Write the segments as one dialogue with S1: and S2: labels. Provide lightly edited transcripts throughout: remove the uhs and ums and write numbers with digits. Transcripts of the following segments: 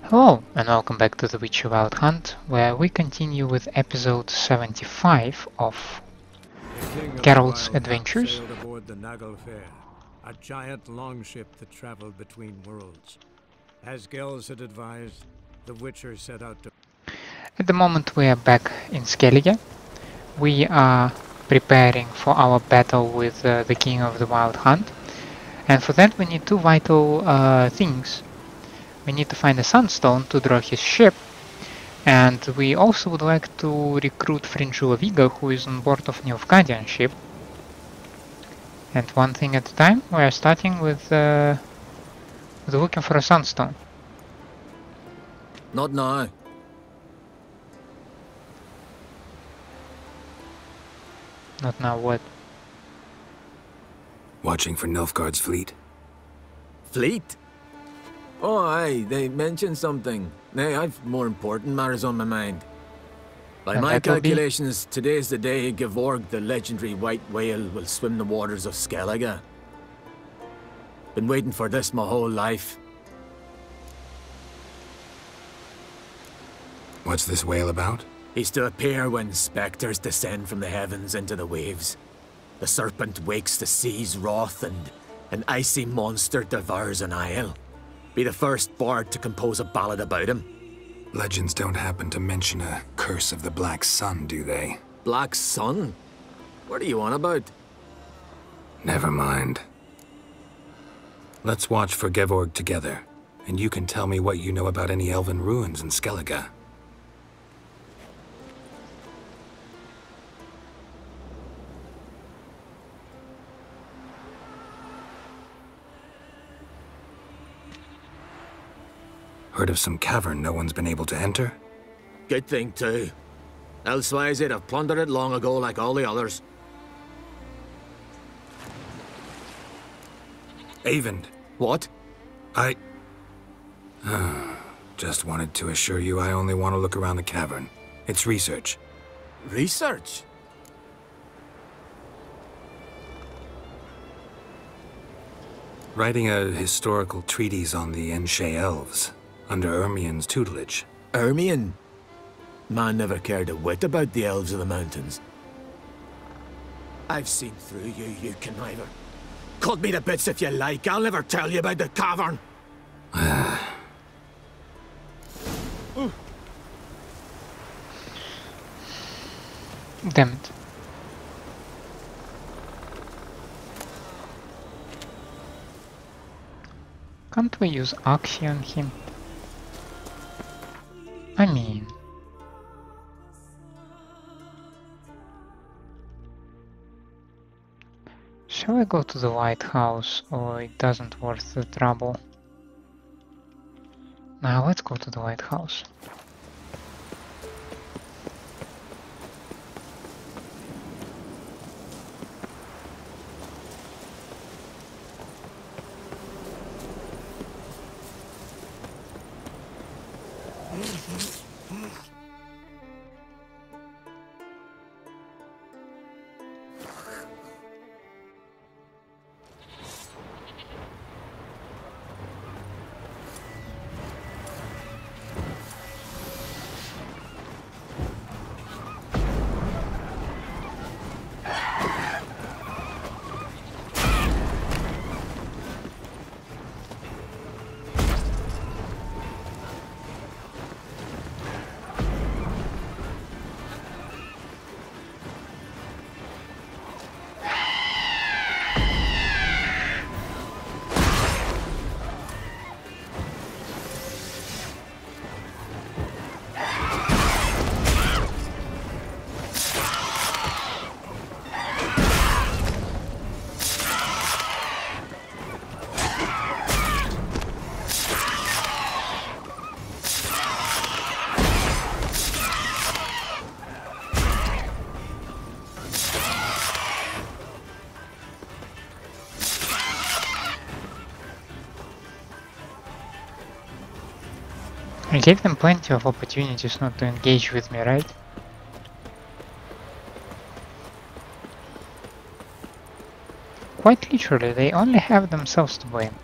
S1: Hello, and welcome back to The Witcher Wild Hunt, where we continue with episode 75 of
S2: The king of
S1: Geralt's
S2: the Wild Hunt
S1: Adventures.
S2: sailed aboard the Naglfar, a giant longship that traveled between worlds. As Gels had advised, the Witcher set out to...
S1: At the moment we are back in Skellige. We are preparing for our battle with the king of the Wild Hunt, and for that we need two vital things. We need to find a sunstone to draw his ship, and we also would like to recruit Fringilla Viga, who is on board of Nilfgaardian ship. And one thing at a time, we are starting with looking for a sunstone.
S3: Not now.
S1: Not now what?
S4: Watching for Nilfgaard's fleet?
S3: Fleet? Oh, aye, they mentioned something. Nay, I've more important matters on my mind. By
S1: And
S3: my
S1: that will be?
S3: calculations, today's the day Gevorg, the legendary white whale, will swim the waters of Skellige. Been waiting for this my whole life.
S4: What's this whale about?
S3: He's to appear when spectres descend from the heavens into the waves. The serpent wakes the sea's wrath and an icy monster devours an isle. Be the first bard to compose a ballad about him.
S4: Legends don't happen to mention a curse of the Black Sun, do they?
S3: Black Sun? What are you on about?
S4: Never mind. Let's watch for Gevorg together, and you can tell me what you know about any elven ruins in Skellige. Heard of some cavern no one's been able to enter?
S3: Good thing too. Elsewise they'd have plundered it long ago like all the others.
S4: Eyvind,
S3: What?
S4: I... Just wanted to assure you I only want to look around the cavern. It's research.
S3: Research?
S4: Writing a historical treatise on the Enshe elves, under Ermien's tutelage.
S3: Ermion? Man never cared a whit about the elves of the mountains. I've seen through you, you conniver. Cut me to bits if you like, I'll never tell you about the cavern.
S1: Damn it. Can't we use Axie on him? I mean... Shall I go to the lighthouse, or it doesn't worth the trouble? Now let's go to the lighthouse. I gave them plenty of opportunities not to engage with me, right? Quite literally, they only have themselves to blame.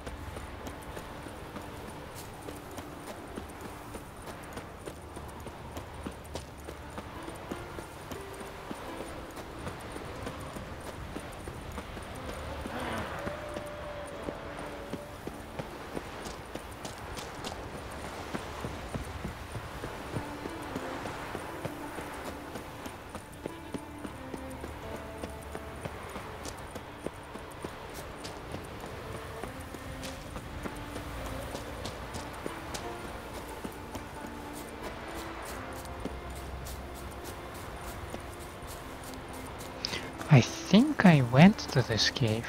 S1: I think I went to this cave.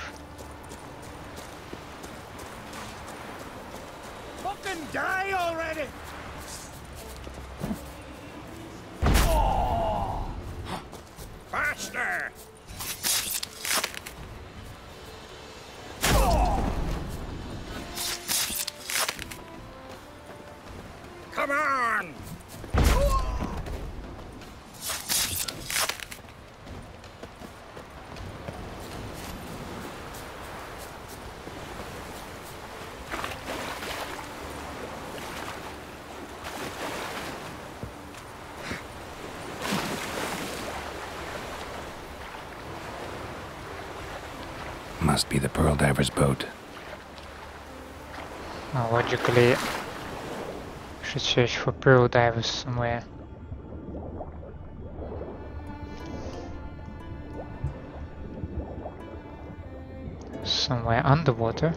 S2: Fucking die already! Faster! Come on!
S4: Must be the Pearl Diver's boat.
S1: Logically, should search for pearl divers somewhere. Somewhere underwater.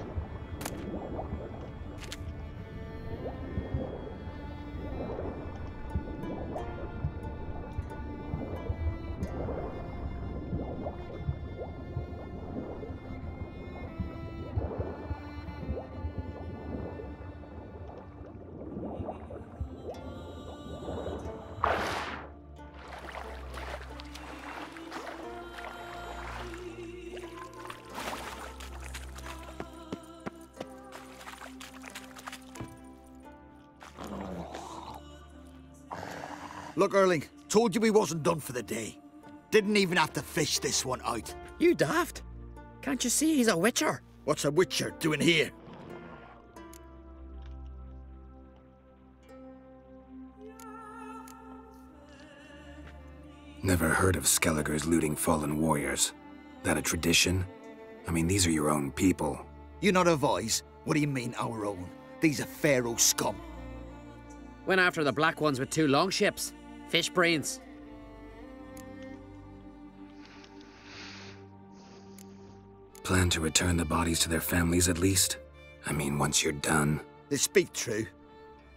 S5: Look, Erling, told you we wasn't done for the day. Didn't even have to fish this one out.
S6: You daft? Can't you see he's a witcher?
S5: What's a witcher doing here?
S4: Never heard of Skellige's looting fallen warriors. That a tradition? I mean, these are your own people.
S5: You not advise? What do you mean, our own? These are Pharaoh scum.
S6: Went after the black ones with 2 longships. Fish brains.
S4: Plan to return the bodies to their families at least? I mean, once you're done.
S5: They speak true.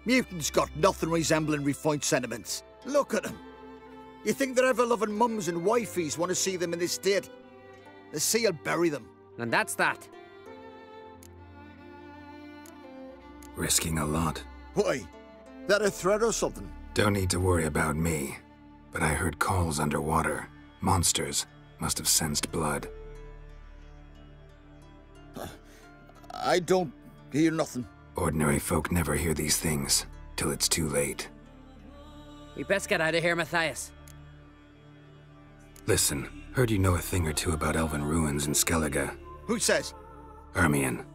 S5: Mutants got nothing resembling refined sentiments. Look at them. You think their ever-loving mums and wifeys want to see them in this state? The sea'll bury them.
S6: And that's that.
S4: Risking a lot.
S5: Why? That a threat or something?
S4: Don't need to worry about me. But I heard calls underwater. Monsters must have sensed blood.
S5: I don't hear nothing.
S4: Ordinary folk never hear these things, till it's too late.
S6: We best get out of here, Matthias.
S4: Listen, heard you know a thing or two about elven ruins in Skellige.
S5: Who says?
S4: Ermion.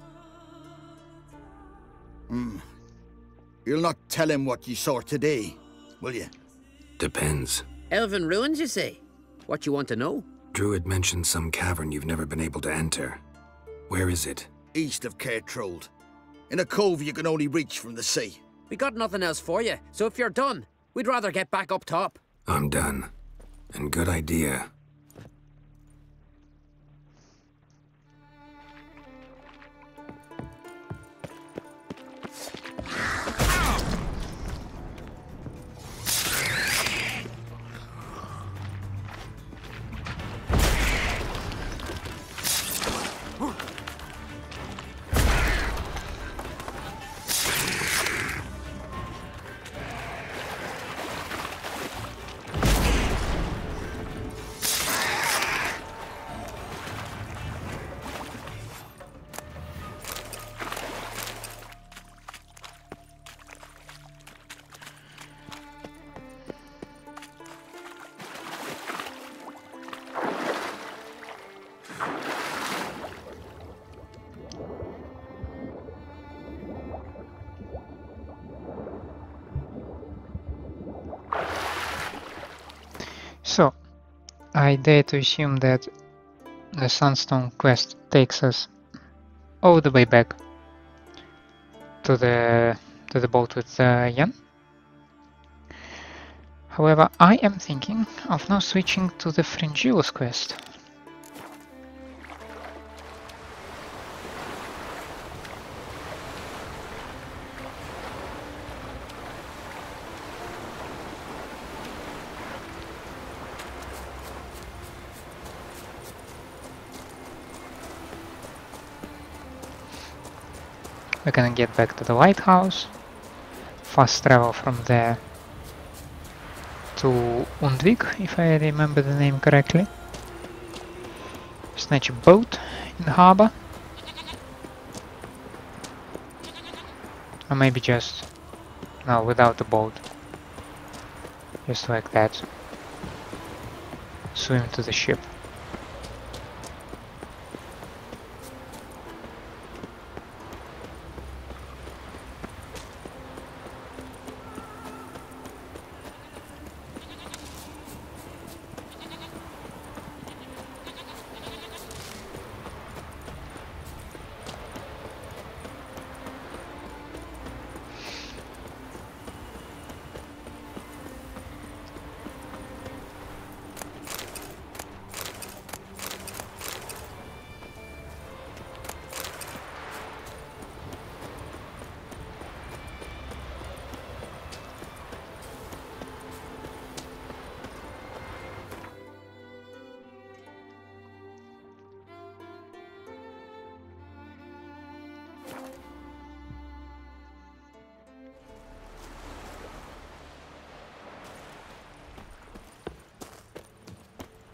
S5: You'll not tell him what you saw today, will you?
S4: Depends.
S6: Elven ruins, you say? What you want to know?
S4: Druid mentioned some cavern you've never been able to enter. Where is it?
S5: East of Cairtrold. In a cove you can only reach from the sea.
S6: We got nothing else for you, so if you're done, we'd rather get back up top.
S4: I'm done. And good idea.
S1: So, I dare to assume that the Sunstone quest takes us all the way back to the boat with Jan. However, I am thinking of now switching to the Fringillus quest. We're gonna get back to the lighthouse, fast travel from there to Undvik, if I remember the name correctly. Snatch a boat in the harbor. Or maybe just... no, without the boat. Just like that. Swim to the ship.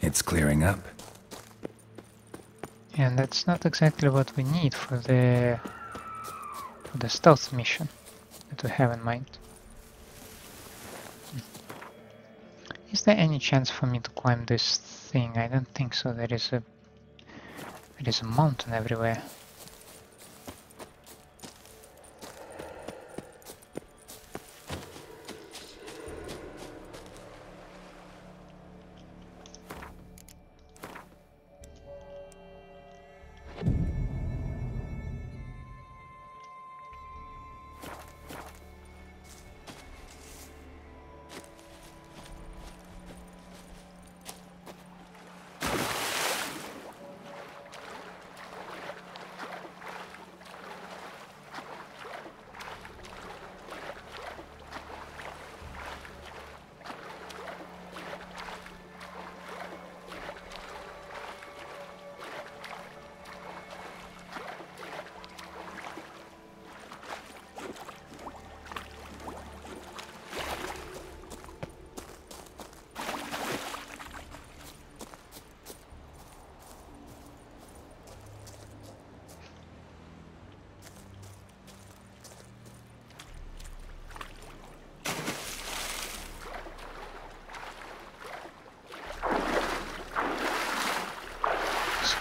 S4: It's clearing up.
S1: And that's not exactly what we need for the stealth mission that we have in mind. Is there any chance for me to climb this thing? I don't think so. There is a mountain everywhere.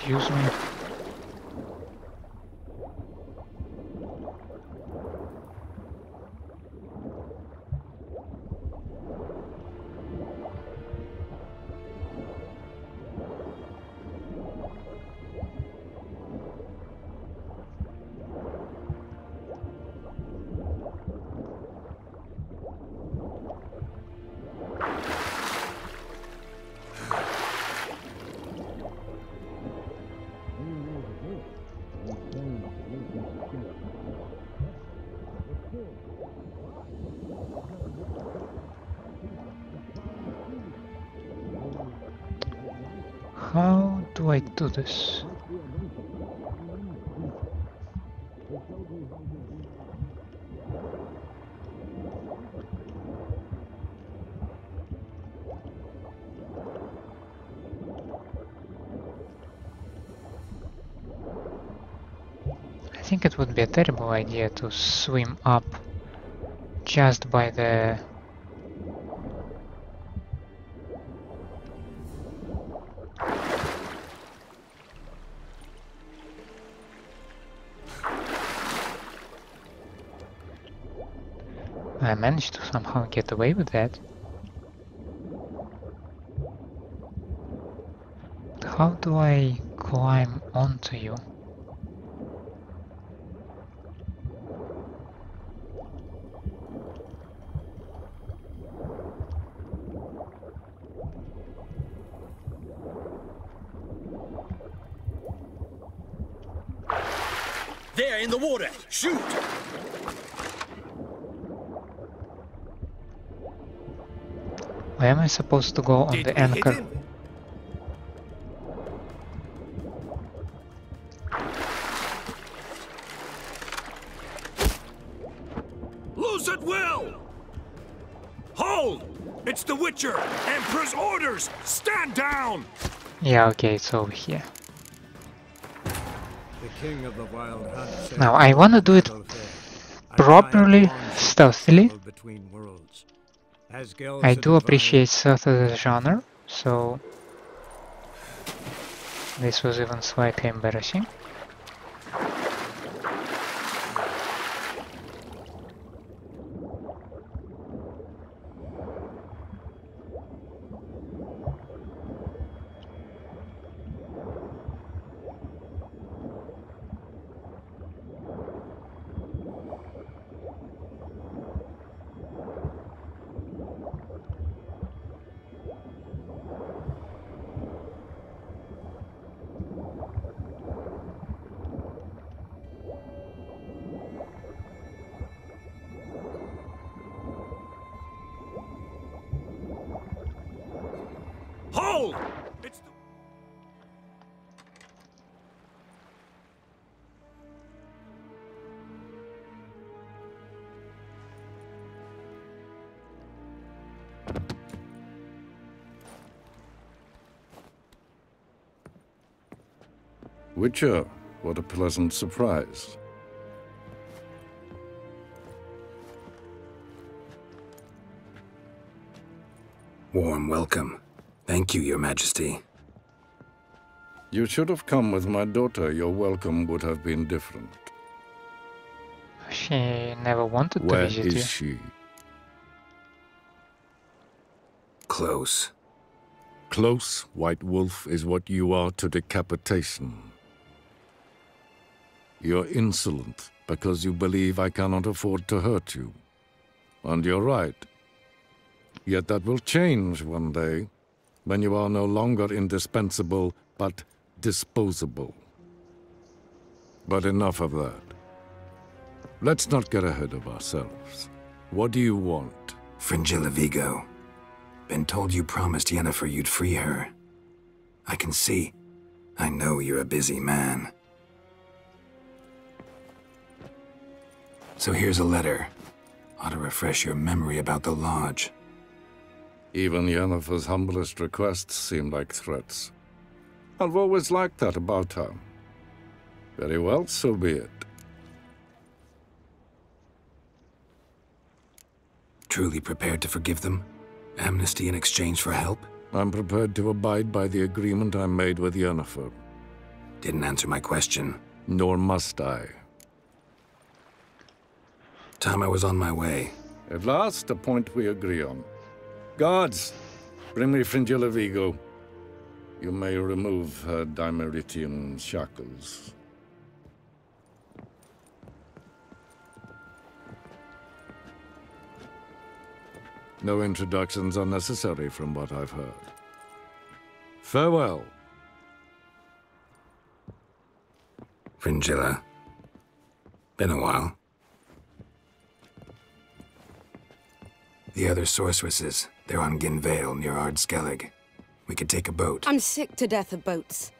S1: Excuse me. How do I do this? I think it would be a terrible idea to swim up just by the... I managed to somehow get away with that. But how do I climb onto you?
S3: There in the water! Shoot!
S1: Where am I supposed to go on the anchor?
S7: will! Hold! It's the Witcher! Emperor's orders! Stand down!
S1: Yeah, okay, it's over here.
S2: The king of the Wild Hunt said
S1: Now I wanna do it
S2: so fair. A
S1: properly,
S2: giant long ship
S1: stealthily.
S2: traveled between worlds. As Gels
S1: I
S2: had
S1: do appreciate
S2: advised,
S1: Seth as a genre, so this was even slightly embarrassing.
S7: Hold! It's the...
S8: Witcher, what a pleasant surprise.
S4: Warm welcome. Thank you, Your Majesty.
S8: You should have come with my daughter. Your welcome would have been different.
S1: She never wanted to
S8: Where
S1: visit you.
S8: is she?
S4: Close.
S8: Close, White Wolf, is what you are to decapitation. You're insolent because you believe I cannot afford to hurt you. And you're right. Yet that will change one day, when you are no longer indispensable, but disposable. But enough of that. Let's not get ahead of ourselves. What do you want?
S4: Fringilla Vigo. Been told you promised Yennefer you'd free her. I can see. I know you're a busy man. So here's a letter. Ought to refresh your memory about the Lodge.
S8: Even Yennefer's humblest requests seem like threats. I've always liked that about her. Very well, so be it.
S4: Truly prepared to forgive them? Amnesty in exchange for help?
S8: I'm prepared to abide by the agreement I made with Yennefer.
S4: Didn't answer my question.
S8: Nor must I.
S4: Time I was on my way.
S8: At last, a point we agree on. Guards, bring me Fringilla Vigo. You may remove her Dimeritian shackles. No introductions are necessary from what I've heard. Farewell.
S4: Fringilla. Been a while. The other sorceresses, they're on Ginvale near Ardskellig. We could take a boat.
S9: I'm sick to death of boats.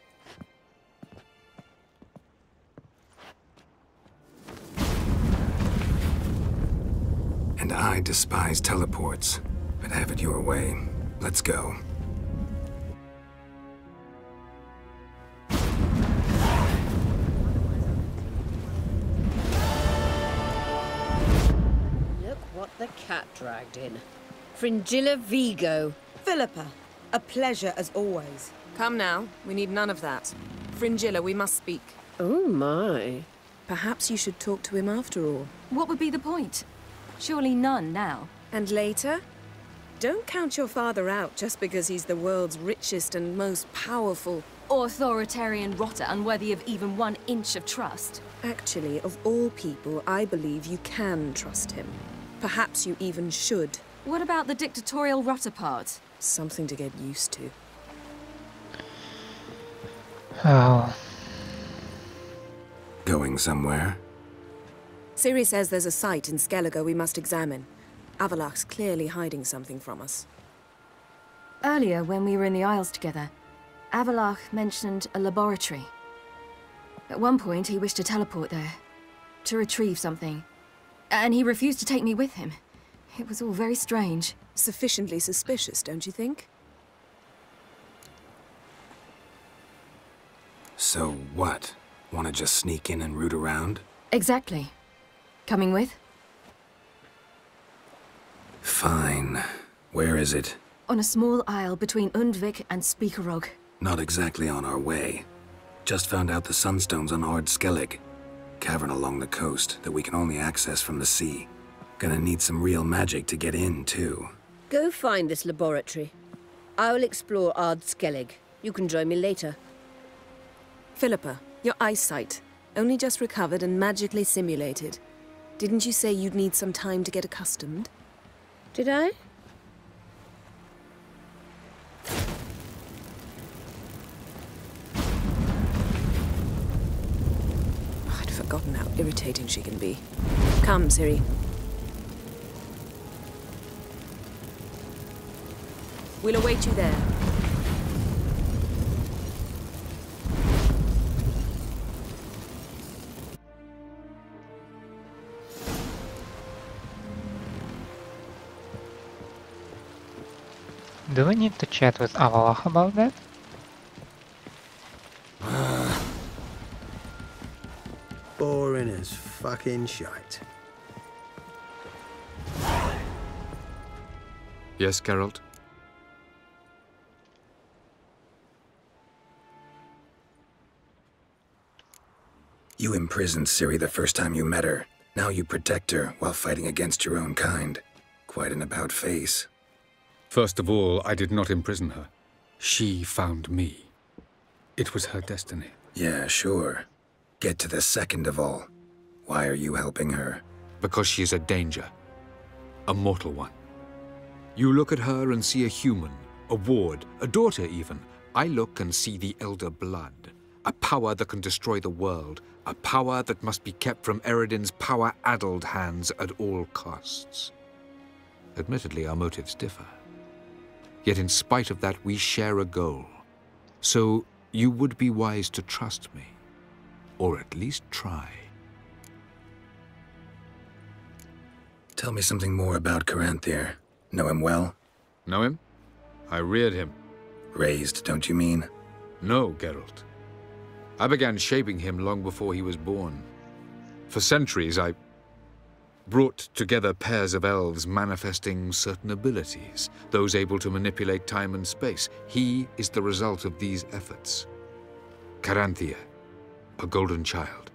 S4: And I despise teleports, but have it your way. Let's go.
S9: Look what the cat dragged in. Fringilla Vigo.
S10: Philippa, a pleasure as always.
S11: Come now, we need none of that. Fringilla, we must speak.
S9: Oh my.
S11: Perhaps you should talk to him after all.
S12: What would be the point? Surely none now.
S11: And later? Don't count your father out just because he's the world's richest and most powerful.
S12: Authoritarian rotter unworthy of even 1 inch of trust.
S11: Actually, of all people, I believe you can trust him. Perhaps you even should.
S12: What about the dictatorial rotter part?
S11: Something to get used to.
S1: Oh.
S4: Going somewhere?
S11: Ciri says there's a site in Skellige we must examine. Avallac'h's clearly hiding something from us.
S12: Earlier, when we were in the Isles together, Avallac'h mentioned a laboratory. At one point, he wished to teleport there, to retrieve something. and he refused to take me with him. It was all very strange.
S11: Sufficiently suspicious, don't you think?
S4: So what? Want to just sneak in and root around?
S12: Exactly. Coming with?
S4: Fine. Where is it?
S12: On a small isle between Undvik and Speakerog.
S4: Not exactly on our way. Just found out the sunstones on Ard Skellig. Cavern along the coast that we can only access from the sea. Gonna need some real magic to get in, too.
S9: Go find this laboratory. I'll explore Ard Skellig. You can join me later.
S11: Philippa, your eyesight. Only just recovered and magically simulated. Didn't you say you'd need some time to get accustomed?
S9: Did I?
S11: I'd forgotten how irritating she can be. Come, Ciri. We'll await you there.
S1: Do we need to chat with Avallac'h about that?
S13: Boring as fucking shite.
S14: Yes, Geralt?
S4: You imprisoned Ciri the first time you met her. Now you protect her while fighting against your own kind. Quite an about face.
S14: First of all, I did not imprison her. She found me. It was her destiny.
S4: Yeah, sure. Get to the second of all. Why are you helping her?
S14: Because she is a danger. A mortal one. You look at her and see a human, a ward, a daughter even. I look and see the Elder Blood. A power that can destroy the world. A power that must be kept from Eredin's power-addled hands at all costs. Admittedly, our motives differ. Yet in spite of that, we share a goal. So you would be wise to trust me. Or at least try.
S4: Tell me something more about Caranthir. Know him well?
S14: Know him? I reared him.
S4: Raised, don't you mean?
S14: No, Geralt. I began shaping him long before he was born. For centuries, I brought together pairs of elves manifesting certain abilities, those able to manipulate time and space. He is the result of these efforts. Caranthir, a golden child.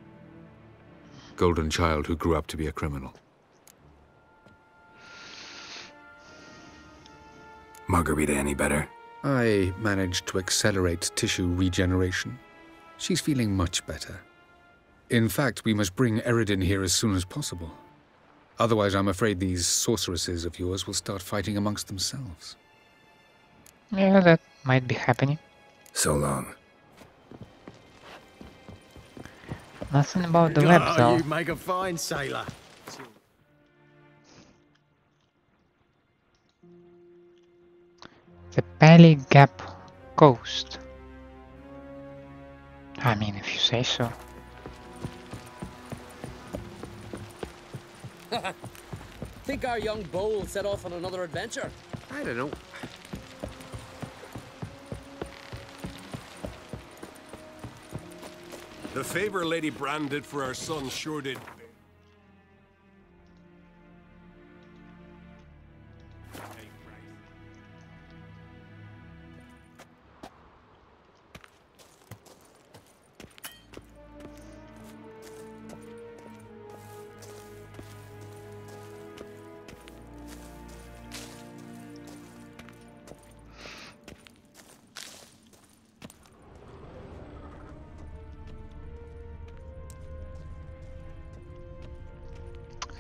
S14: Golden child who grew up to be a criminal.
S4: Margarita any better?
S14: I managed to accelerate tissue regeneration. She's feeling much better. In fact, we must bring Eredin here as soon as possible. Otherwise, I'm afraid these sorceresses of yours will start fighting amongst themselves.
S1: Yeah, that might be happening.
S4: So long.
S1: Nothing about the web, though.
S13: You make a fine sailor.
S1: The Pally Gap Coast. I mean, if you say so.
S6: Think our young beau will set off on another adventure?
S13: I don't know.
S7: The favor Lady Brand did for our son sure did.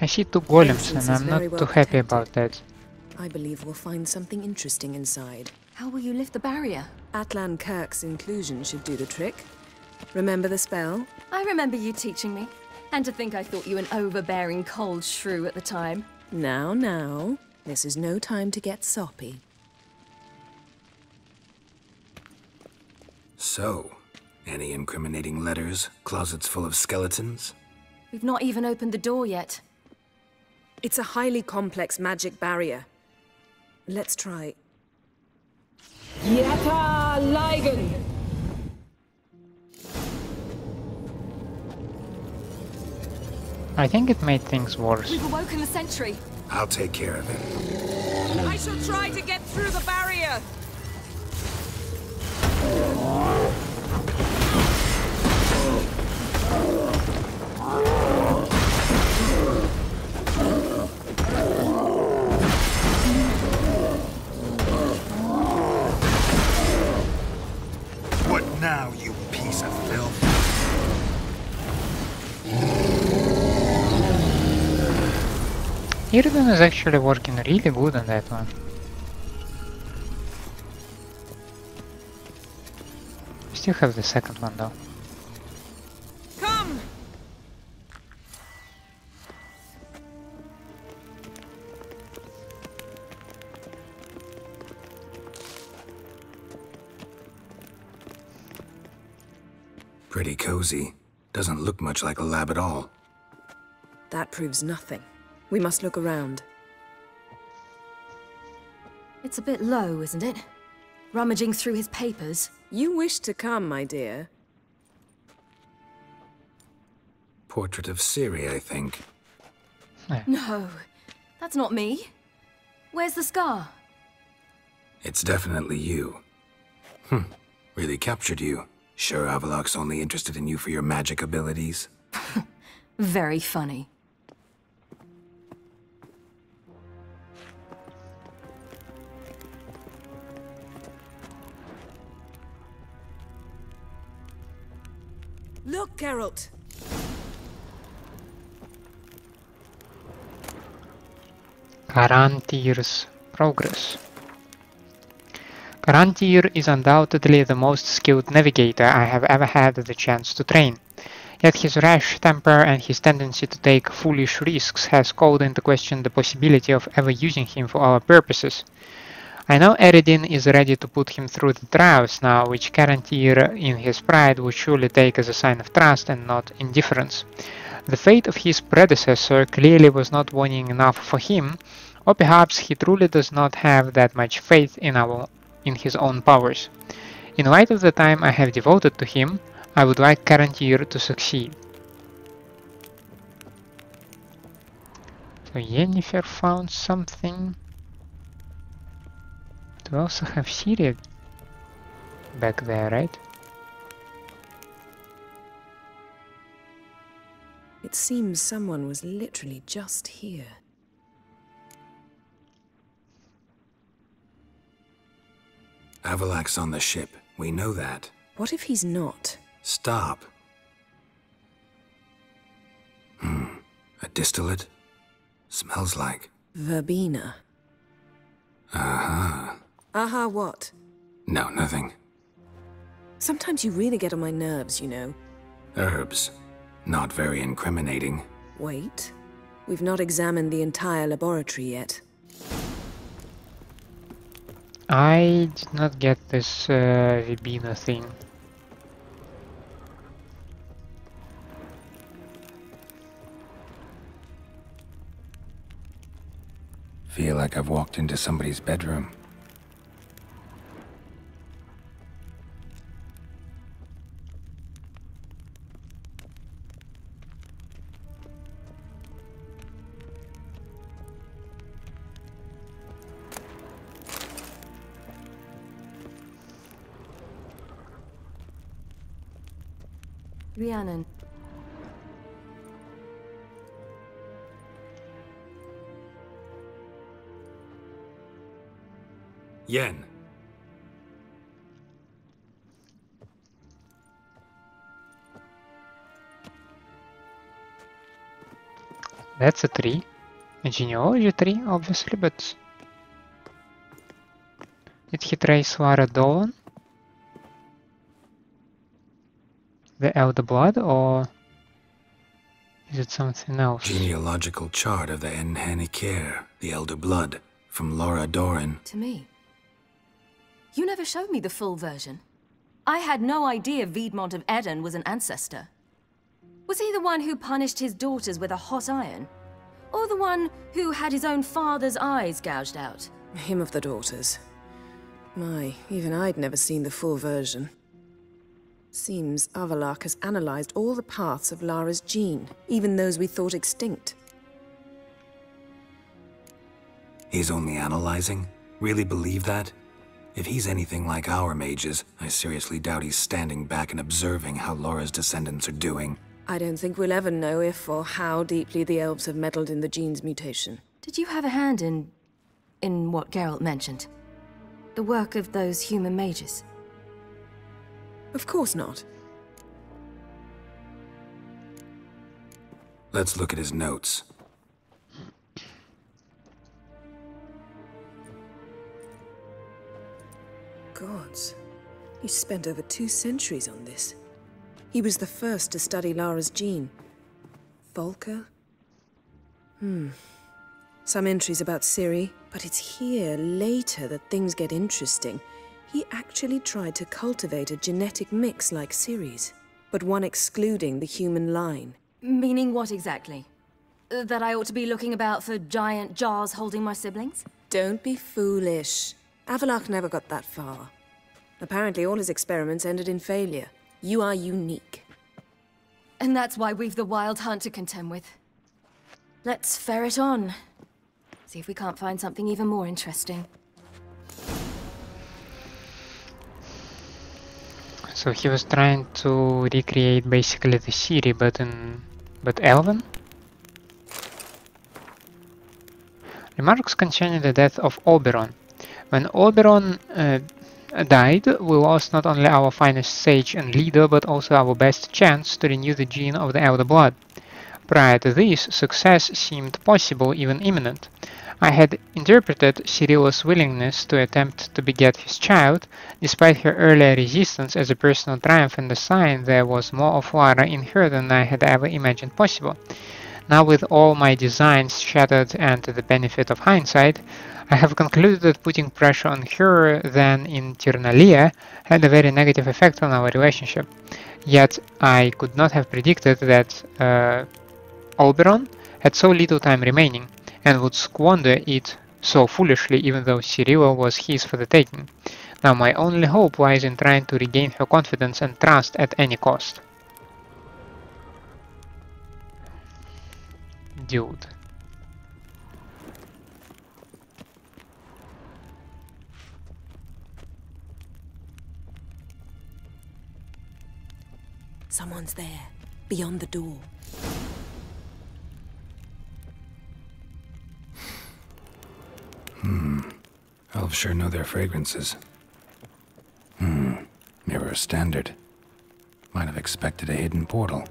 S1: I see two golems and I'm not too happy about that.
S11: I believe we'll find something interesting inside.
S12: How will you lift the barrier?
S11: Atlan Kirk's inclusion should do the trick. Remember the spell?
S12: I remember you teaching me. And to think I thought you an overbearing cold shrew at the time.
S11: Now. This is no time to get soppy.
S4: So, any incriminating letters? Closets full of skeletons?
S12: We've not even opened the door yet.
S11: It's a highly complex magic barrier. Let's try.
S15: Yeta Ligen!
S1: I think it made things worse.
S15: We've awoken the sentry.
S4: I'll take care of it.
S15: I shall try to get through the barrier.
S4: What now, you piece of filth?
S1: Irden is actually working really good on that one. We still have the second one though.
S15: Come!
S4: Pretty cozy. Doesn't look much like a lab at all.
S11: That proves nothing. We must look around.
S12: It's a bit low, isn't it? Rummaging through his papers.
S11: You wish to come, my dear.
S4: Portrait of Ciri, I think.
S12: No, that's not me. Where's the scar?
S4: It's definitely you. Really captured you. Sure Avallac'h's only interested in you for your magic abilities?
S12: Very funny.
S11: Look, Geralt!
S1: Karantir's progress. Karantir is undoubtedly the most skilled navigator I have ever had the chance to train. Yet his rash temper and his tendency to take foolish risks has called into question the possibility of ever using him for our purposes. I know Eredin is ready to put him through the trials now, which Karantir in his pride would surely take as a sign of trust and not indifference. The fate of his predecessor clearly was not warning enough for him, or perhaps he truly does not have that much faith in his own powers. In light of the time I have devoted to him, I would like Karantir to succeed. So Yennefer found something. We also have Ciri back there, right?
S11: It seems someone was literally just here.
S4: Avallac'h's on the ship. We know that.
S11: What if he's not?
S4: Stop. A distillate? Smells like...
S11: Verbena.
S4: Uh-huh.
S11: Aha, what?
S4: No, nothing.
S11: Sometimes you really get on my nerves, you know.
S4: Herbs. Not very incriminating.
S11: Wait. We've not examined the entire laboratory yet.
S1: I did not get this Verbena thing.
S4: Feel like I've walked into somebody's bedroom.
S12: Rhiannon.
S4: Yen.
S1: That's a tree. A genealogy tree, obviously, but... Did he trace Lara Dolan? The Elder Blood, or... is it something else?
S4: Genealogical chart of the Enhanikir, the Elder Blood, from Laura Doran.
S12: To me. You never showed me the full version. I had no idea Viedmont of Eden was an ancestor. Was he the one who punished his daughters with a hot iron? Or the one who had his own father's eyes gouged out?
S11: Hymn of the Daughters. My, even I'd never seen the full version. Seems Avallac'h has analyzed all the paths of Lara's gene, even those we thought extinct.
S4: He's only analyzing? Really believe that? If he's anything like our mages, I seriously doubt he's standing back and observing how Lara's descendants are doing.
S11: I don't think we'll ever know if or how deeply the elves have meddled in the gene's mutation.
S12: Did you have a hand in what Geralt mentioned? The work of those human mages?
S11: Of course not.
S4: Let's look at his notes.
S11: Gods. He spent over 2 centuries on this. He was the first to study Lara's gene. Volker? Some entries about Ciri, but it's here, later, that things get interesting. He actually tried to cultivate a genetic mix like Ciri's, but one excluding the human line.
S12: Meaning what exactly? That I ought to be looking about for giant jars holding my siblings?
S11: Don't be foolish. Avallac'h never got that far. Apparently all his experiments ended in failure. You are unique.
S12: And that's why we've the Wild Hunt to contend with. Let's ferret on. See if we can't find something even more interesting.
S1: So he was trying to recreate basically the Ciri, but Elven? Remarks concerning the death of Oberon. When Oberon died, we lost not only our finest sage and leader, but also our best chance to renew the gene of the Elder Blood. Prior to this, success seemed possible, even imminent. I had interpreted Cirilla's willingness to attempt to beget his child, despite her earlier resistance, as a personal triumph and a sign there was more of Lara in her than I had ever imagined possible. Now, with all my designs shattered and to the benefit of hindsight, I have concluded that putting pressure on her then in Tirnalia had a very negative effect on our relationship. Yet I could not have predicted that Oberon had so little time remaining, and would squander it so foolishly even though Cirilla was his for the taking. Now my only hope lies in trying to regain her confidence and trust at any cost. Dude.
S11: Someone's there, beyond the door.
S4: Elves sure know their fragrances. Mirror standard. Might have expected a hidden portal.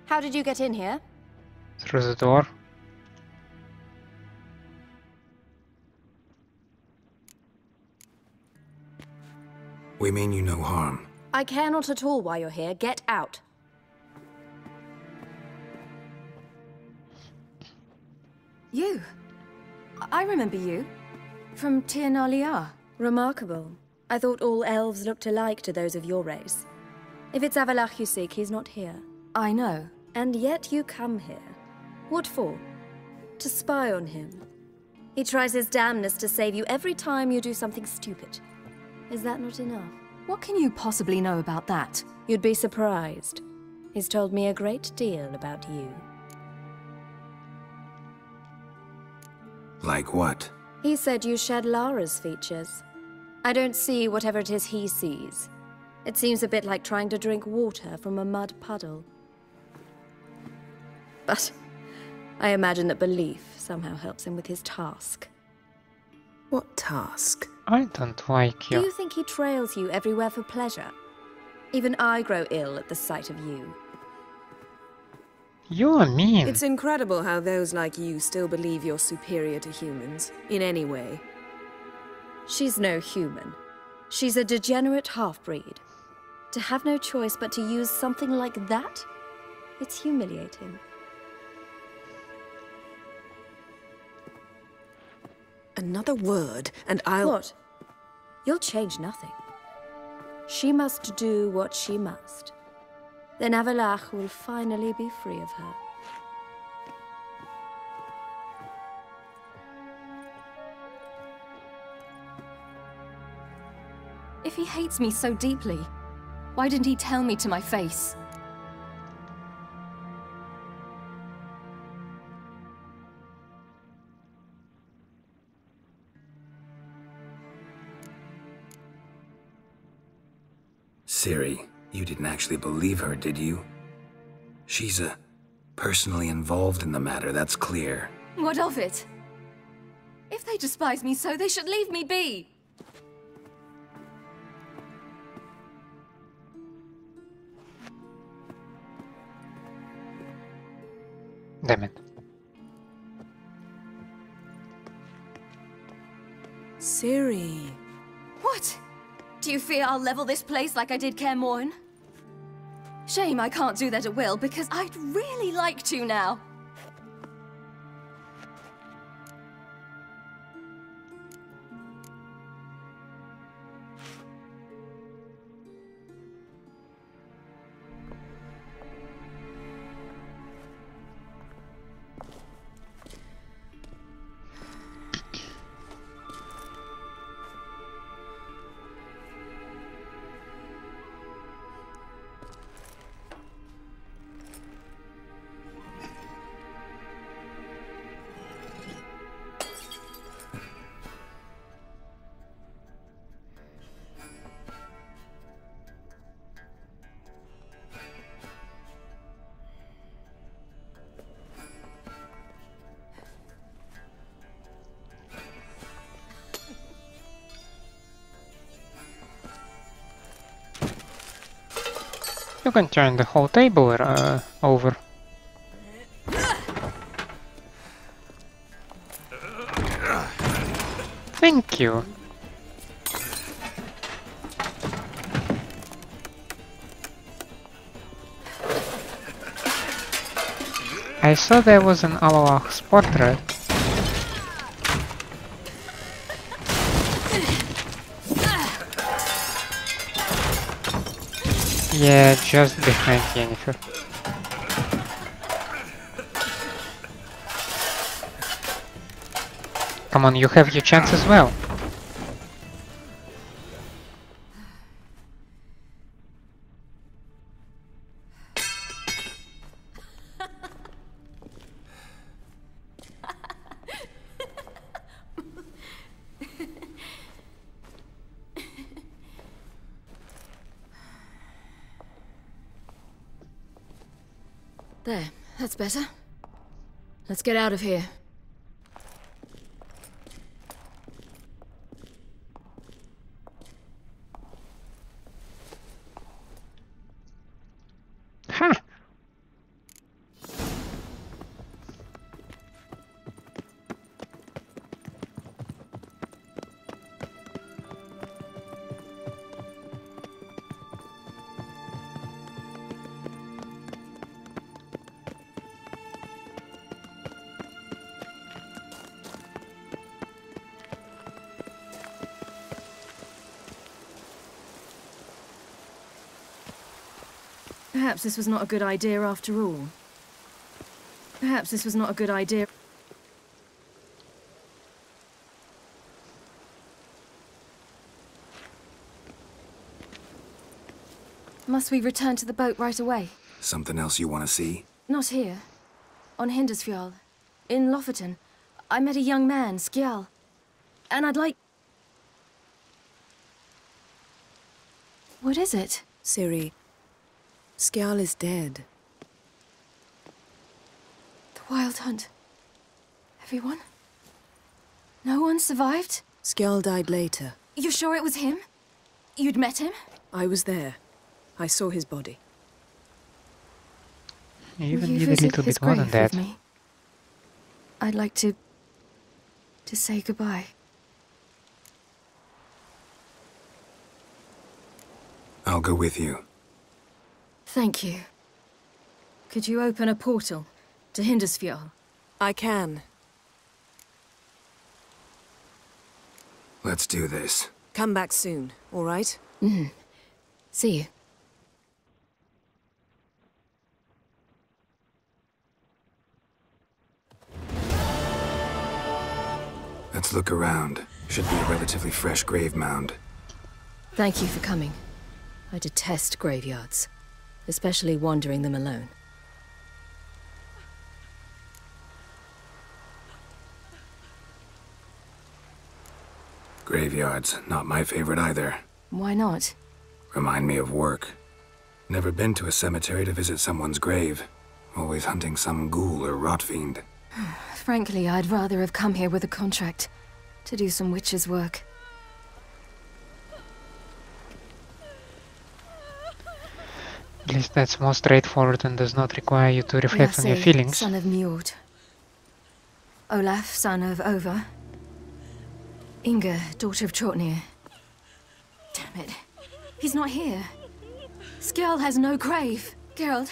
S12: How did you get in here?
S1: Through the door.
S4: We mean you no harm.
S12: I care not at all why you're here. Get out. You. I remember you. From Tirnalia.
S9: Remarkable. I thought all elves looked alike to those of your race. If it's Avallac'h you seek, he's not here.
S12: I know.
S9: And yet you come here. What for? To spy on him. He tries his damnedest to save you every time you do something stupid. Is that not enough?
S12: What can you possibly know about that?
S9: You'd be surprised. He's told me a great deal about you.
S4: Like what?
S9: He said you shared Lara's features. I don't see whatever it is he sees. It seems a bit like trying to drink water from a mud puddle. But I imagine that belief somehow helps him with his task.
S11: What task?
S1: I don't like you.
S9: Do you think he trails you everywhere for pleasure? Even I grow ill at the sight of you.
S1: You're mean.
S11: It's incredible how those like you still believe you're superior to humans, in any way.
S9: She's no human. She's a degenerate half-breed. To have no choice but to use something like that? It's humiliating.
S11: Another word, and I'll...
S9: What? You'll change nothing. She must do what she must. Then Avallac'h will finally be free of her.
S12: If he hates me so deeply, why didn't he tell me to my face?
S4: Ciri, you didn't actually believe her, did you? She's personally involved in the matter, that's clear.
S12: What of it? If they despise me so, they should leave me be.
S1: Damn it.
S11: Ciri.
S12: What? Do you fear I'll level this place like I did Kaer Morhen? Shame I can't do that at will, because I'd really like to now.
S1: You can turn the whole table over. Thank you. I saw there was an Avallac'h's portrait. Yeah, just behind Yennefer. Come on, you have your chance as well.
S12: There, that's better. Let's get out of here.
S1: Ha!
S12: Perhaps this was not a good idea after all. Perhaps this was not a good idea. Must we return to the boat right away?
S4: Something else you want to see?
S12: Not here. On Hindarsfjall. In Lofoten. I met a young man, Skjal. And I'd like... What is it?
S11: Ciri, Skjal is dead.
S12: The Wild Hunt. Everyone? No one survived?
S11: Skjal died later.
S12: You sure it was him? You'd met him?
S11: I was there. I saw his body.
S1: You even need a little bit more than that.
S12: Me? I'd like to say goodbye.
S4: I'll go with you.
S12: Thank you. Could you open a portal to Hindarsfjall?
S11: I can.
S4: Let's do this.
S11: Come back soon, all right?
S12: See you.
S4: Let's look around. Should be a relatively fresh grave mound.
S12: Thank you for coming. I detest graveyards, especially wandering them alone.
S4: Graveyards, not my favorite either.
S12: Why not?
S4: Remind me of work. Never been to a cemetery to visit someone's grave. Always hunting some ghoul or rot fiend.
S12: Frankly, I'd rather have come here with a contract to do some witch's work.
S1: At least that's more straightforward and does not require you to reflect on your
S12: Lasse,
S1: feelings.
S12: son of Njord. Olaf, son of Ova. Inga, daughter of Trotnir. Damn it. He's not here. Skjall has no grave. Geralt,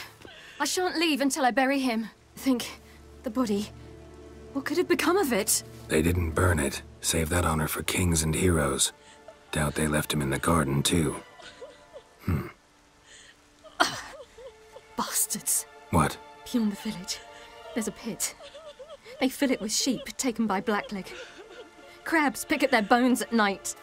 S12: I shan't leave until I bury him. Think, the body. What could have become of it?
S4: They didn't burn it. Save that honor for kings and heroes. Doubt they left him in the garden, too.
S12: Bastards.
S4: What?
S12: Beyond the village, there's a pit. They fill it with sheep taken by Blackleg. Crabs pick at their bones at night.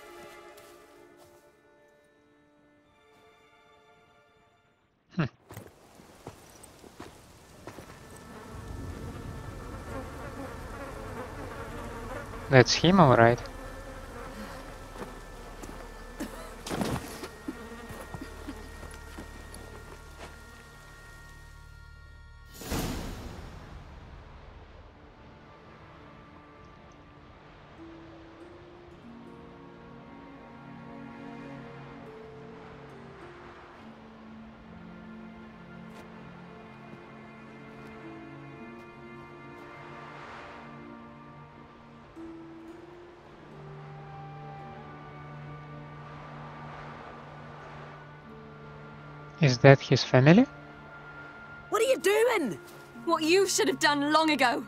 S1: That's him, alright. Is that his family?
S15: What are you doing?
S12: What you should have done long ago.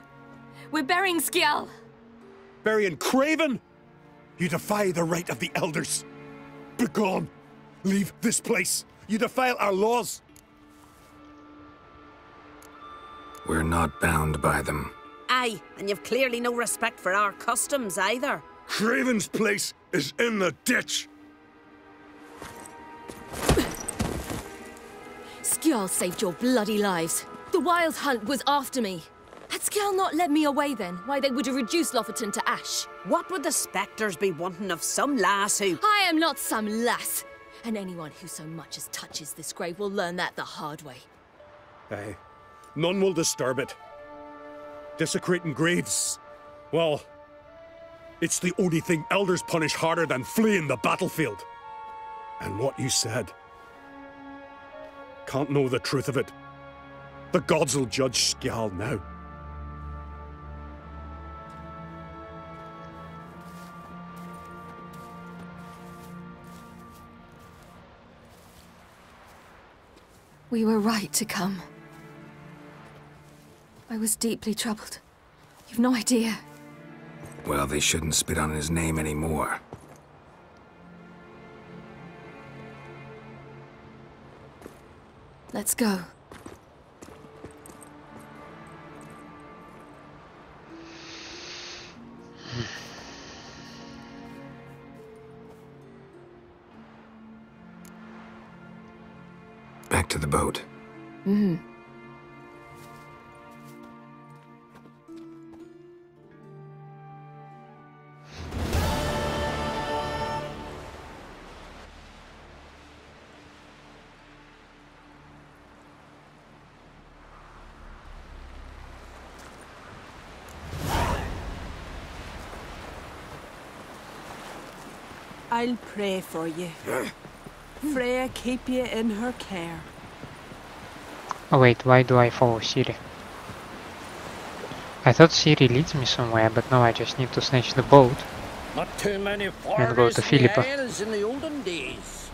S12: We're burying Skjall.
S7: Burying Craven? You defy the right of the elders. Begone! Leave this place. You defile our laws.
S4: We're not bound by them.
S15: Aye, and you've clearly no respect for our customs either.
S7: Craven's place is in the ditch.
S12: Skjall saved your bloody lives. The Wild Hunt was after me. Had Skjall not led me away then, why they would have reduced Lofoten to ash.
S15: What would the spectres be wanting of some lass who...
S12: I am not some lass. And anyone who so much as touches this grave will learn that the hard way.
S7: Aye. None will disturb it. Desecrating graves. Well, it's the only thing elders punish harder than fleeing the battlefield. And what you said. Can't know the truth of it. The gods will judge Skjall now.
S12: We were right to come. I was deeply troubled. You've no idea.
S4: Well, they shouldn't spit on his name anymore.
S12: Let's go.
S4: Back to the boat.
S15: I'll pray for you. Freya keep you in her care.
S1: Oh wait, why do I follow Ciri? I thought Ciri leads me somewhere, but now I just need to snatch the boat.
S16: Not too many
S1: And go to
S16: foreigners in the
S1: Philippa.
S16: Isles in the olden days.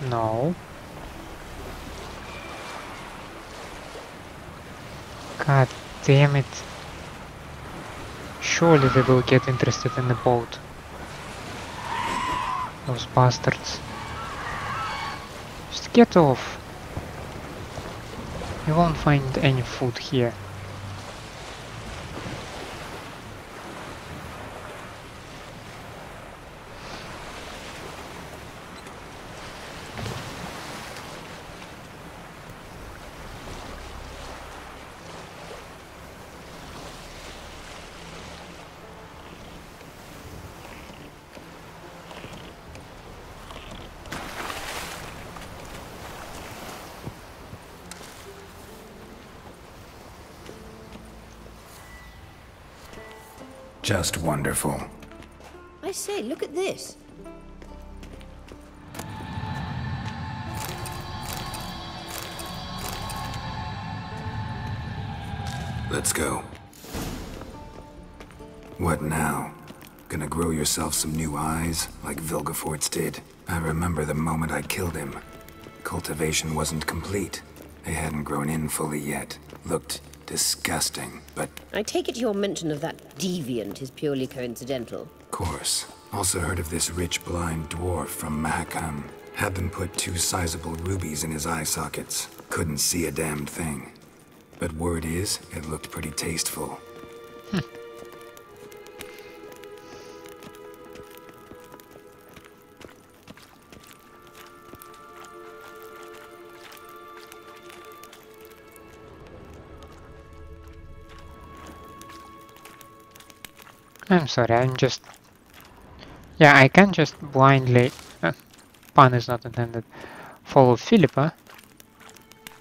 S1: No. God damn it. Surely they will get interested in the boat. Those bastards. Just get off. You won't find any food here.
S4: Just wonderful.
S16: I say, look at this.
S4: Let's go. What now? Gonna grow yourself some new eyes, like Vilgefortz did? I remember the moment I killed him. Cultivation wasn't complete. They hadn't grown in fully yet. Looked disgusting, but...
S16: I take it your mention of that deviant is purely coincidental.
S4: Of course. Also heard of this rich blind dwarf from Mahakam. Had them put 2 sizable rubies in his eye sockets. Couldn't see a damned thing. But word is, it looked pretty tasteful.
S1: I'm sorry, I'm just... Yeah, I can just blindly... pun is not intended. Follow Philippa.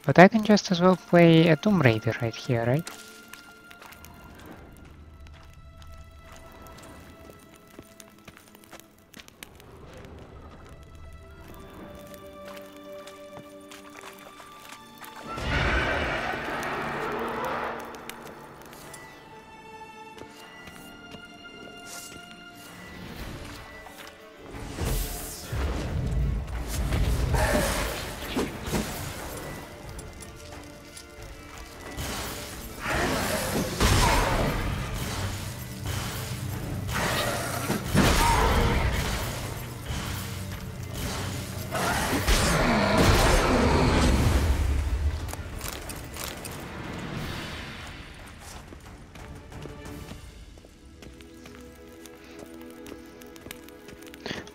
S1: But I can just as well play a Tomb Raider right here, right?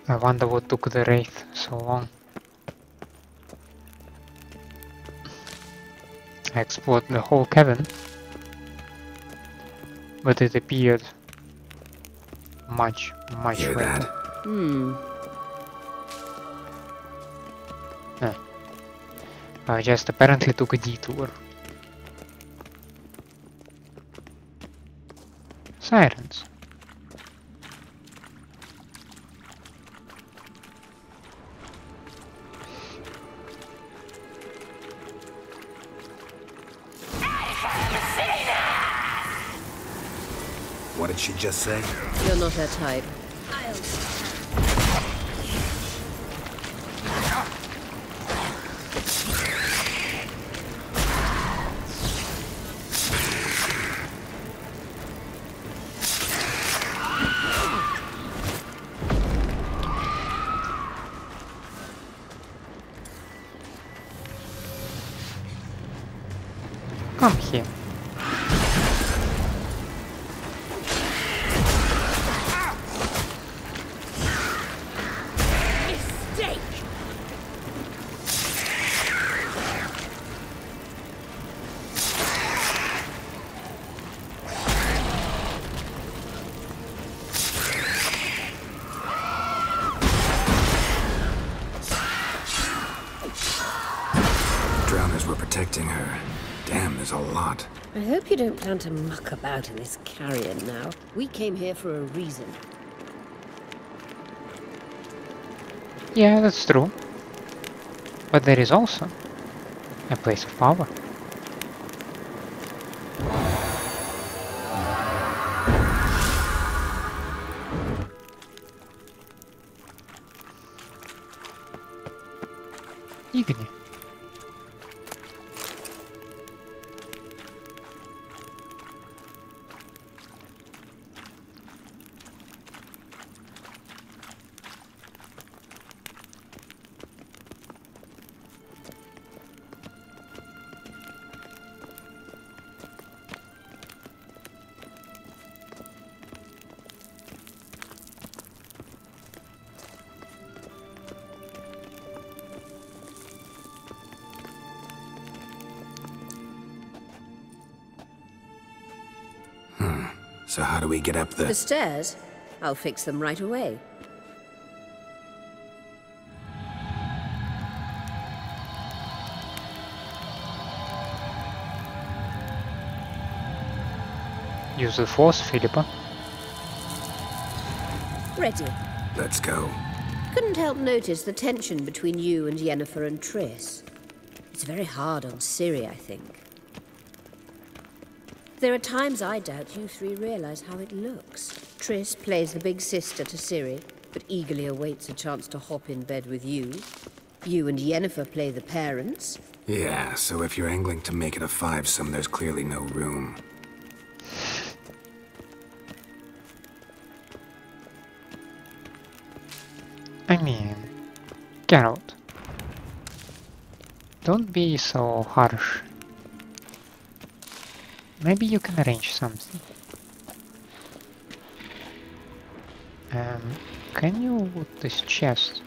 S1: I wonder what took the Wraith so long. I explored the whole cavern, but it appeared much later. I just apparently took a detour. Sirens.
S4: What did she just say?
S16: You're not her type.
S1: Come here.
S4: Drowners were protecting her. Damn, there's a lot.
S16: I hope you don't plan to muck about in this carrion now. We came here for a reason.
S1: Yeah, that's true. But there is also a place of power. Igni.
S4: So how do we get up
S16: The stairs? I'll fix them right away.
S1: Use the force, Philippa.
S16: Ready.
S4: Let's go.
S16: Couldn't help notice the tension between you and Yennefer and Triss. It's very hard on Ciri, I think. There are times I doubt you three realize how it looks. Triss plays the big sister to Ciri, but eagerly awaits a chance to hop in bed with you. You and Yennefer play the parents.
S4: Yeah, so if you're angling to make it a fivesome, there's clearly no room.
S1: I mean, Geralt, don't be so harsh. Maybe you can arrange something. Can you loot this chest?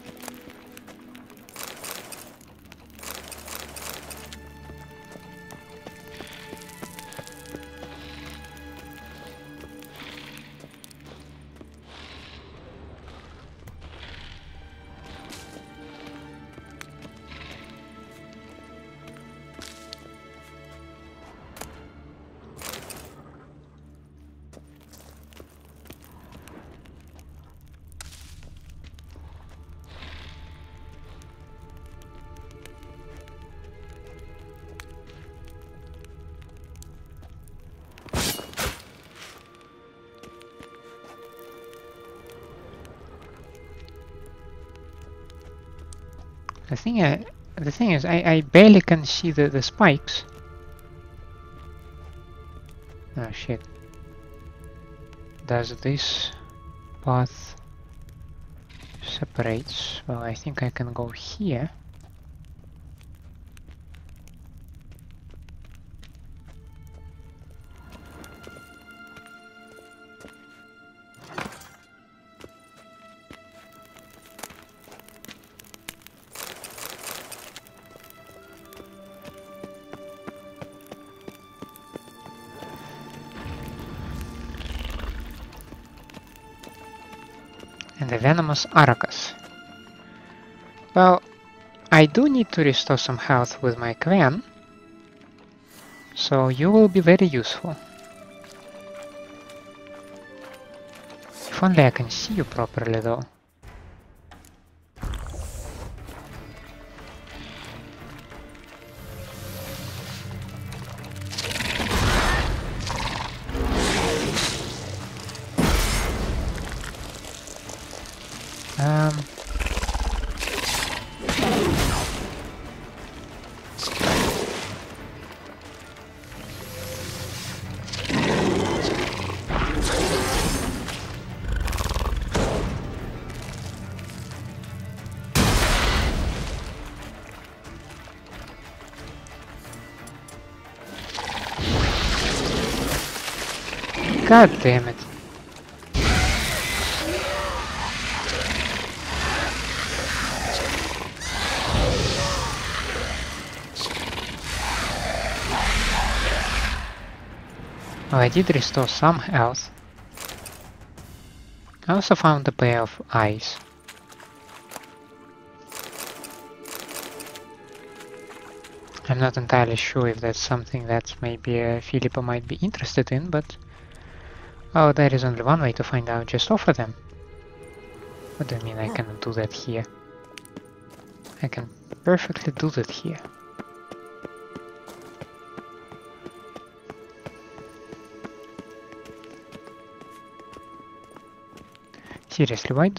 S1: The thing is, I barely can see the spikes. Oh shit. Does this path separates? Well, I think I can go here. The venomous Aracas. Well, I do need to restore some health with my Quen, so you will be very useful. If only I can see you properly though. God damn it. Well, I did restore some health. I also found a pair of eyes. I'm not entirely sure if that's something that maybe Philippa might be interested in, but... Oh, there is only one way to find out, just offer them. What do you mean I cannot do that here? I can perfectly do that here. Seriously,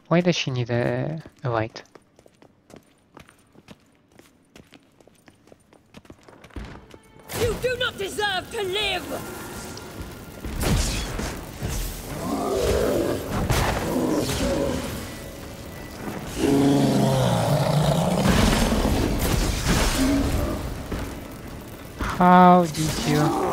S1: why does she need a light?
S16: deserve to live!
S1: How did you...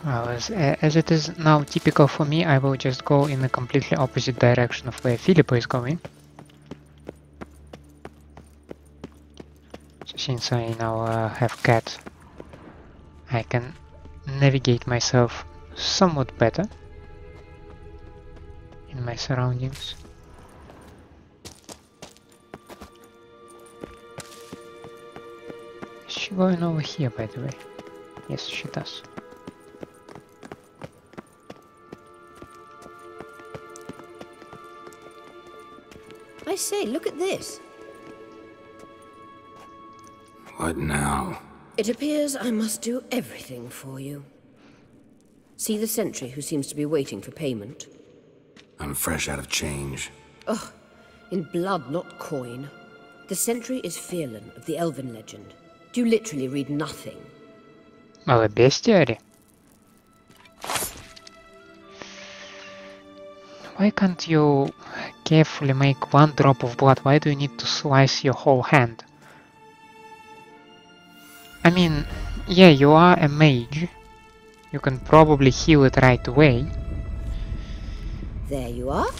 S1: Well, as it is now typical for me, I will just go in the completely opposite direction of where Philippa is going. So since I now have cat, I can navigate myself somewhat better in my surroundings. Is she going over here, by the way? Yes, she does.
S16: I say, look at this.
S4: What now?
S16: It appears I must do everything for you. See the sentry who seems to be waiting for payment?
S4: I'm fresh out of change.
S16: Ugh, in blood, not coin. The sentry is Firlan of the Elven legend. Do you literally read nothing?
S1: Ale bestiary. Why can't you carefully make one drop of blood? Why do you need to slice your whole hand? I mean, yeah, you are a mage. You can probably heal it right away.
S16: There you are.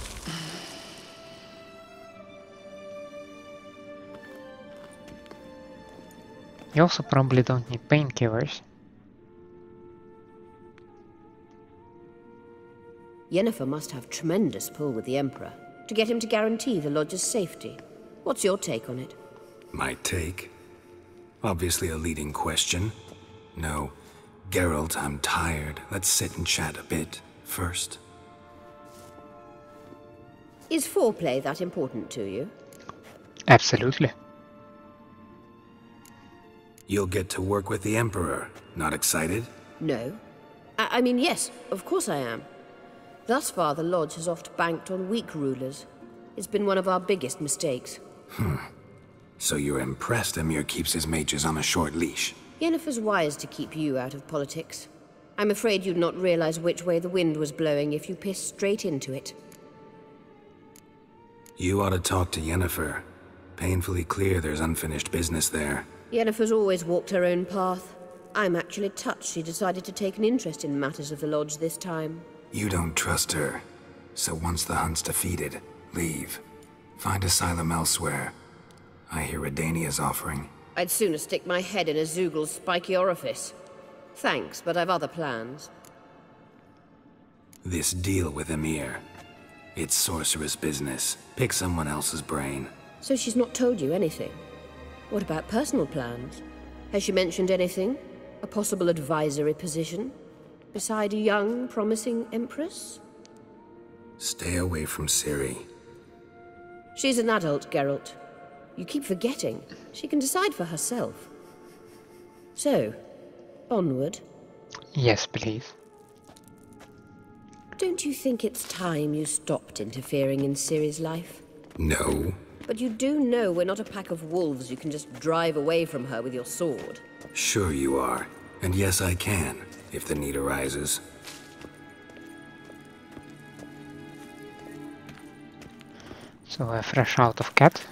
S1: You also probably don't need painkillers.
S16: Yennefer must have tremendous pull with the Emperor to get him to guarantee the Lodge's safety. What's your take on it?
S4: My take? Obviously a leading question. No. Geralt, I'm tired. Let's sit and chat a bit first.
S16: Is foreplay that important to you?
S1: Absolutely.
S4: You'll get to work with the Emperor. Not excited?
S16: No. I mean, yes, of course I am. Thus far, the Lodge has oft banked on weak rulers. It's been one of our biggest mistakes.
S4: So you're impressed Emir keeps his mages on a short leash?
S16: Yennefer's wise to keep you out of politics. I'm afraid you'd not realize which way the wind was blowing if you pissed straight into it.
S4: You ought to talk to Yennefer. Painfully clear there's unfinished business there.
S16: Yennefer's always walked her own path. I'm actually touched she decided to take an interest in matters of the Lodge this time.
S4: You don't trust her. So once the hunt's defeated, leave. Find asylum elsewhere. I hear Redania's offering.
S16: I'd sooner stick my head in a Zoogl's spiky orifice. Thanks, but I've other plans.
S4: This deal with Emir. It's sorceress business. Pick someone else's brain.
S16: So she's not told you anything? What about personal plans? Has she mentioned anything? A possible advisory position? Beside a young, promising Empress?
S4: Stay away from Ciri.
S16: She's an adult, Geralt. You keep forgetting. She can decide for herself. So, onward.
S1: Yes, please.
S16: Don't you think it's time you stopped interfering in Ciri's life?
S4: No.
S16: But you do know we're not a pack of wolves you can just drive away from her with your sword.
S4: Sure you are. And yes, I can, if the need arises.
S1: So we're fresh out of cat.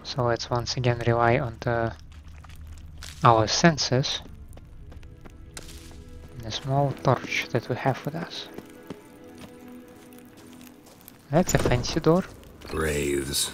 S1: So let's once again rely on our senses. And the small torch that we have with us. That's a fancy door.
S4: Wraiths.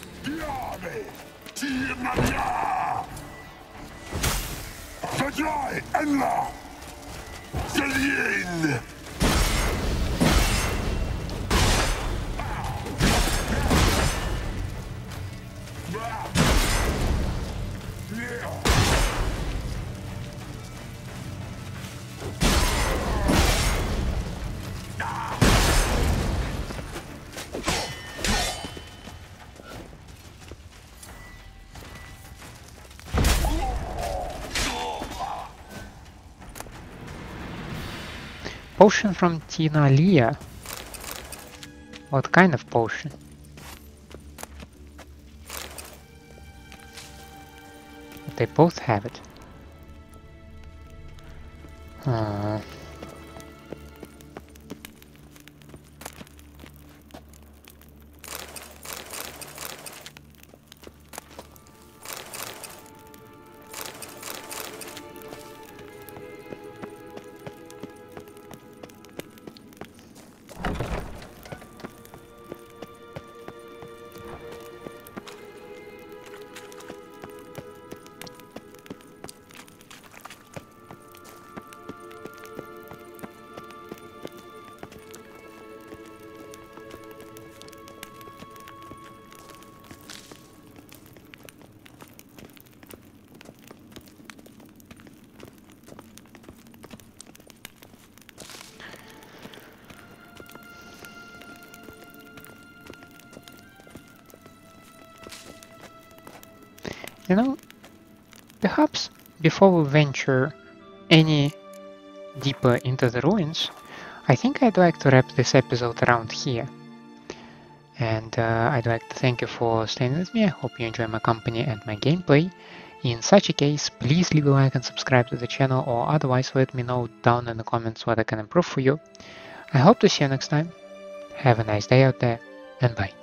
S1: Potion from Tina Leah. What kind of potion? They both have it. You know, perhaps before we venture any deeper into the ruins, I think I'd like to wrap this episode around here. And I'd like to thank you for staying with me. I hope you enjoy my company and my gameplay. In such a case, please leave a like and subscribe to the channel, or otherwise let me know down in the comments what I can improve for you. I hope to see you next time. Have a nice day out there, and bye.